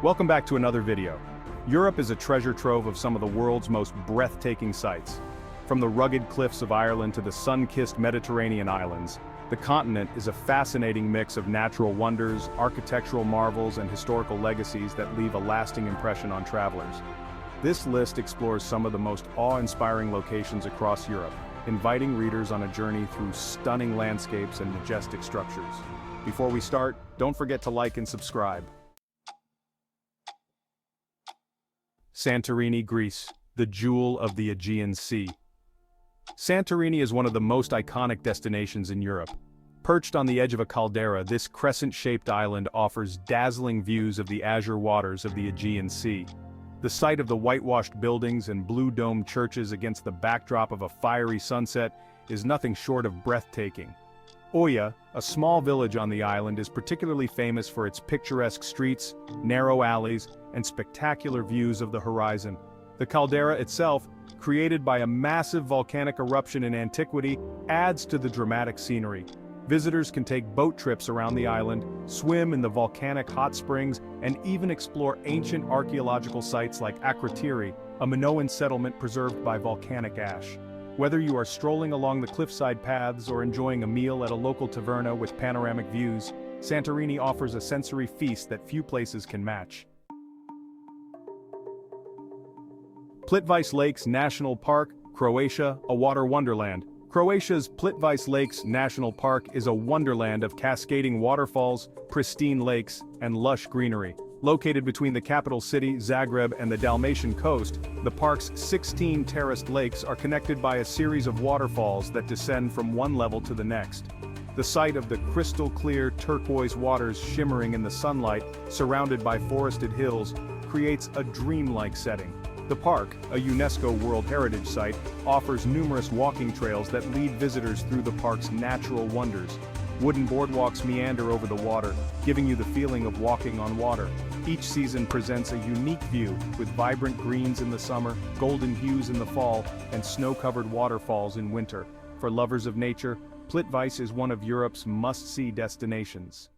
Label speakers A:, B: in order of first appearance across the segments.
A: Welcome back to another video. Europe is a treasure trove of some of the world's most breathtaking sights. From the rugged cliffs of Ireland to the sun-kissed Mediterranean islands, the continent is a fascinating mix of natural wonders, architectural marvels, and historical legacies that leave a lasting impression on travelers. This list explores some of the most awe-inspiring locations across Europe, inviting readers on a journey through stunning landscapes and majestic structures. Before we start, don't forget to like and subscribe. Santorini, Greece, the jewel of the Aegean Sea. Santorini is one of the most iconic destinations in Europe. Perched on the edge of a caldera, this crescent-shaped island offers dazzling views of the azure waters of the Aegean Sea. The sight of the whitewashed buildings and blue-domed churches against the backdrop of a fiery sunset is nothing short of breathtaking. Oia, a small village on the island, is particularly famous for its picturesque streets, narrow alleys, and spectacular views of the horizon. The caldera itself, created by a massive volcanic eruption in antiquity, adds to the dramatic scenery. Visitors can take boat trips around the island, swim in the volcanic hot springs, and even explore ancient archaeological sites like Akrotiri, a Minoan settlement preserved by volcanic ash. Whether you are strolling along the cliffside paths or enjoying a meal at a local taverna with panoramic views, Santorini offers a sensory feast that few places can match. Plitvice Lakes National Park, Croatia, a water wonderland. Croatia's Plitvice Lakes National Park is a wonderland of cascading waterfalls, pristine lakes, and lush greenery. Located between the capital city, Zagreb, and the Dalmatian coast, the park's 16 terraced lakes are connected by a series of waterfalls that descend from one level to the next. The sight of the crystal-clear turquoise waters shimmering in the sunlight, surrounded by forested hills, creates a dreamlike setting. The park, a UNESCO World Heritage Site, offers numerous walking trails that lead visitors through the park's natural wonders. Wooden boardwalks meander over the water, giving you the feeling of walking on water. Each season presents a unique view, with vibrant greens in the summer, golden hues in the fall, and snow-covered waterfalls in winter. For lovers of nature, Plitvice is one of Europe's must-see destinations.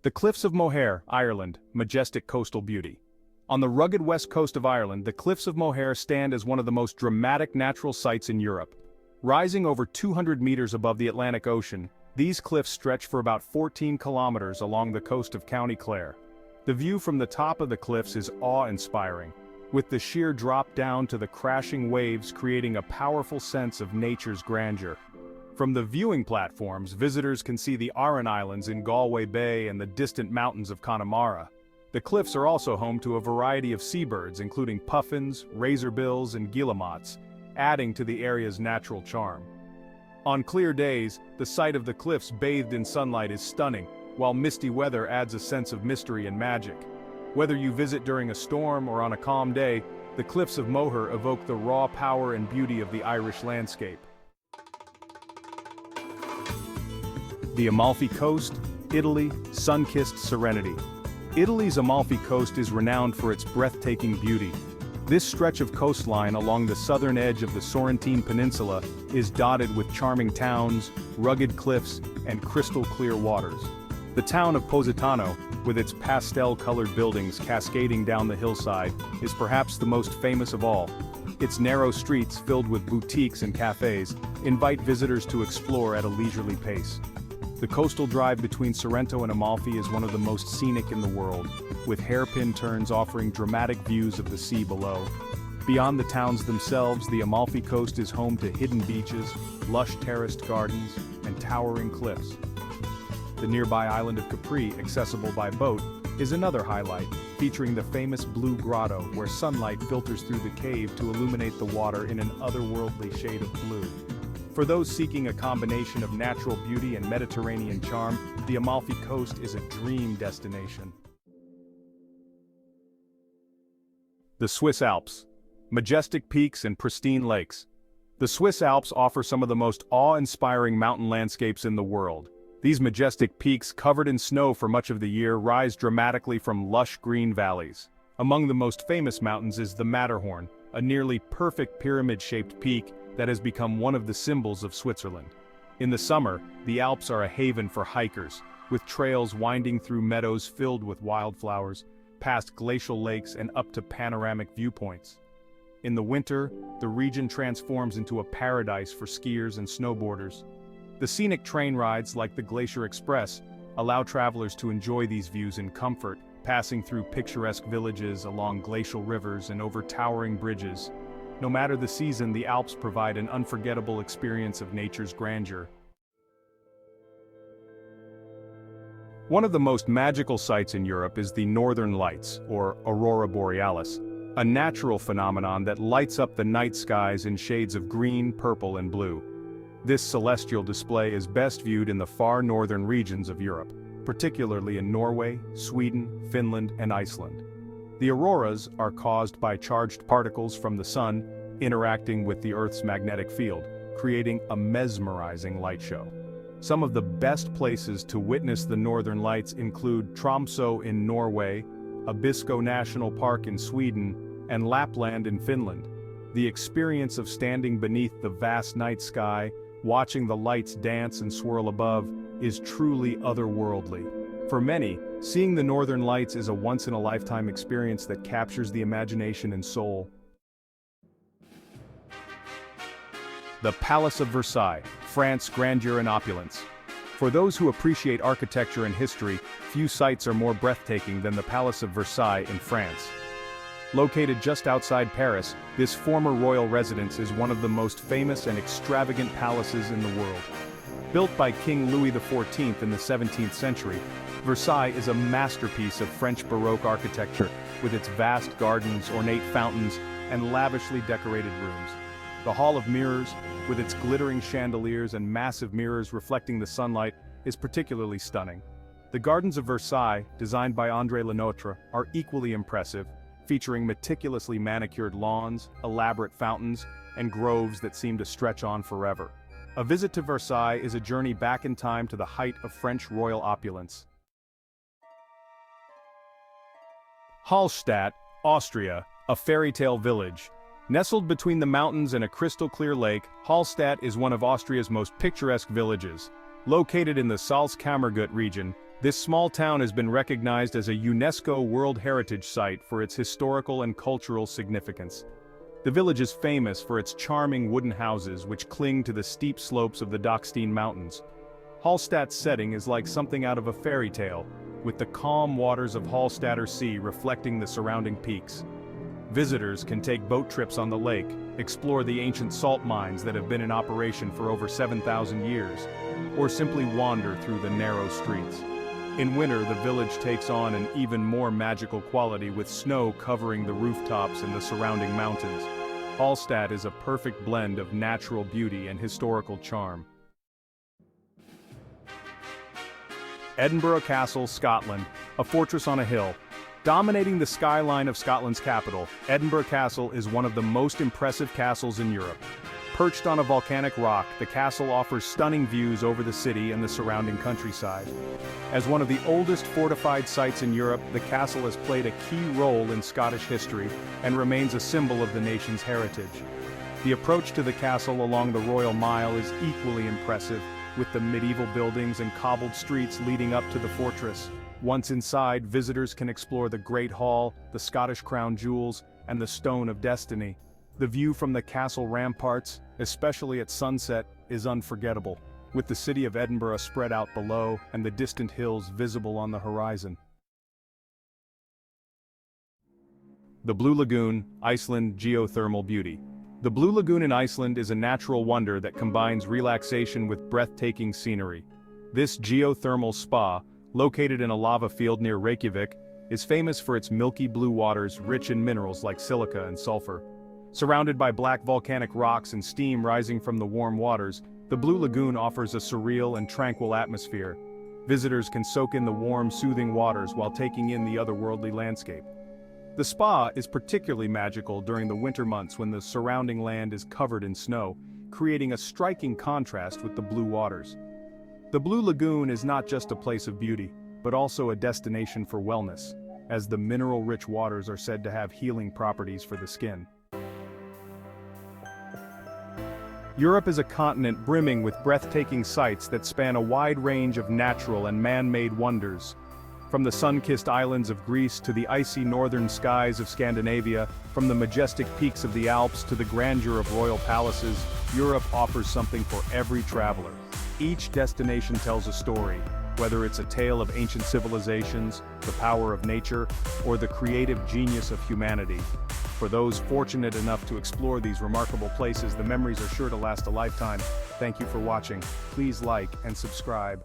A: The Cliffs of Moher, Ireland, majestic coastal beauty. On the rugged west coast of Ireland, the Cliffs of Moher stand as one of the most dramatic natural sights in Europe. Rising over 200 meters above the Atlantic Ocean, these cliffs stretch for about 14 kilometers along the coast of County Clare. The view from the top of the cliffs is awe-inspiring, with the sheer drop down to the crashing waves creating a powerful sense of nature's grandeur. From the viewing platforms, visitors can see the Aran Islands in Galway Bay and the distant mountains of Connemara. The cliffs are also home to a variety of seabirds including puffins, razorbills, and guillemots, adding to the area's natural charm. On clear days, the sight of the cliffs bathed in sunlight is stunning, while misty weather adds a sense of mystery and magic. Whether you visit during a storm or on a calm day, the Cliffs of Moher evoke the raw power and beauty of the Irish landscape. The Amalfi Coast, Italy, sun-kissed serenity. Italy's Amalfi Coast is renowned for its breathtaking beauty. This stretch of coastline along the southern edge of the Sorrentine Peninsula is dotted with charming towns, rugged cliffs, and crystal-clear waters. The town of Positano, with its pastel-colored buildings cascading down the hillside, is perhaps the most famous of all. Its narrow streets, filled with boutiques and cafes, invite visitors to explore at a leisurely pace. The coastal drive between Sorrento and Amalfi is one of the most scenic in the world, with hairpin turns offering dramatic views of the sea below. Beyond the towns themselves, the Amalfi Coast is home to hidden beaches, lush terraced gardens, and towering cliffs. The nearby island of Capri, accessible by boat, is another highlight, featuring the famous Blue Grotto, where sunlight filters through the cave to illuminate the water in an otherworldly shade of blue. For those seeking a combination of natural beauty and Mediterranean charm, the Amalfi Coast is a dream destination. The Swiss Alps. Majestic peaks and pristine lakes. The Swiss Alps offer some of the most awe-inspiring mountain landscapes in the world. These majestic peaks, covered in snow for much of the year, rise dramatically from lush green valleys. Among the most famous mountains is the Matterhorn, a nearly perfect pyramid-shaped peak that has become one of the symbols of Switzerland. In the summer, the Alps are a haven for hikers, with trails winding through meadows filled with wildflowers, past glacial lakes and up to panoramic viewpoints. In the winter, the region transforms into a paradise for skiers and snowboarders. The scenic train rides, like the Glacier Express, allow travelers to enjoy these views in comfort, passing through picturesque villages along glacial rivers and over towering bridges. No matter the season, the Alps provide an unforgettable experience of nature's grandeur. One of the most magical sights in Europe is the Northern Lights, or Aurora Borealis, a natural phenomenon that lights up the night skies in shades of green, purple, and blue. This celestial display is best viewed in the far northern regions of Europe, particularly in Norway, Sweden, Finland, and Iceland. The auroras are caused by charged particles from the sun interacting with the Earth's magnetic field, creating a mesmerizing light show. Some of the best places to witness the northern lights include Tromsø in Norway, Abisko National Park in Sweden, and Lapland in Finland. The experience of standing beneath the vast night sky, watching the lights dance and swirl above, is truly otherworldly. For many, seeing the northern lights is a once-in-a-lifetime experience that captures the imagination and soul. The Palace of Versailles, France, grandeur and opulence. For those who appreciate architecture and history, few sights are more breathtaking than the Palace of Versailles in France. Located just outside Paris, this former royal residence is one of the most famous and extravagant palaces in the world. Built by King Louis XIV in the 17th century, Versailles is a masterpiece of French Baroque architecture, with its vast gardens, ornate fountains, and lavishly decorated rooms. The Hall of Mirrors, with its glittering chandeliers and massive mirrors reflecting the sunlight, is particularly stunning. The Gardens of Versailles, designed by André Lenotre, are equally impressive, featuring meticulously manicured lawns, elaborate fountains, and groves that seem to stretch on forever. A visit to Versailles is a journey back in time to the height of French royal opulence. Hallstatt, Austria, a fairy tale village. Nestled between the mountains and a crystal-clear lake, Hallstatt is one of Austria's most picturesque villages. Located in the Salzkammergut region, this small town has been recognized as a UNESCO World Heritage Site for its historical and cultural significance. The village is famous for its charming wooden houses which cling to the steep slopes of the Dachstein Mountains. Hallstatt's setting is like something out of a fairy tale, with the calm waters of Hallstatter Sea reflecting the surrounding peaks. Visitors can take boat trips on the lake, explore the ancient salt mines that have been in operation for over 7,000 years, or simply wander through the narrow streets. In winter, the village takes on an even more magical quality with snow covering the rooftops and the surrounding mountains. Hallstatt is a perfect blend of natural beauty and historical charm. Edinburgh Castle, Scotland, a fortress on a hill. Dominating the skyline of Scotland's capital, Edinburgh Castle is one of the most impressive castles in Europe. Perched on a volcanic rock, the castle offers stunning views over the city and the surrounding countryside. As one of the oldest fortified sites in Europe, the castle has played a key role in Scottish history and remains a symbol of the nation's heritage. The approach to the castle along the Royal Mile is equally impressive, with the medieval buildings and cobbled streets leading up to the fortress. Once inside, visitors can explore the Great Hall, the Scottish Crown Jewels, and the Stone of Destiny. The view from the castle ramparts, especially at sunset, is unforgettable, with the city of Edinburgh spread out below and the distant hills visible on the horizon. The Blue Lagoon, Iceland geothermal beauty. The Blue Lagoon in Iceland is a natural wonder that combines relaxation with breathtaking scenery. This geothermal spa, located in a lava field near Reykjavik, is famous for its milky blue waters rich in minerals like silica and sulfur. Surrounded by black volcanic rocks and steam rising from the warm waters, the Blue Lagoon offers a surreal and tranquil atmosphere. Visitors can soak in the warm, soothing waters while taking in the otherworldly landscape. The spa is particularly magical during the winter months when the surrounding land is covered in snow, creating a striking contrast with the blue waters. The Blue Lagoon is not just a place of beauty, but also a destination for wellness, as the mineral-rich waters are said to have healing properties for the skin. Europe is a continent brimming with breathtaking sights that span a wide range of natural and man-made wonders. From the sun-kissed islands of Greece to the icy northern skies of Scandinavia, from the majestic peaks of the Alps to the grandeur of royal palaces, Europe offers something for every traveler. Each destination tells a story, whether it's a tale of ancient civilizations, the power of nature, or the creative genius of humanity. For those fortunate enough to explore these remarkable places, the memories are sure to last a lifetime. Thank you for watching. Please like and subscribe.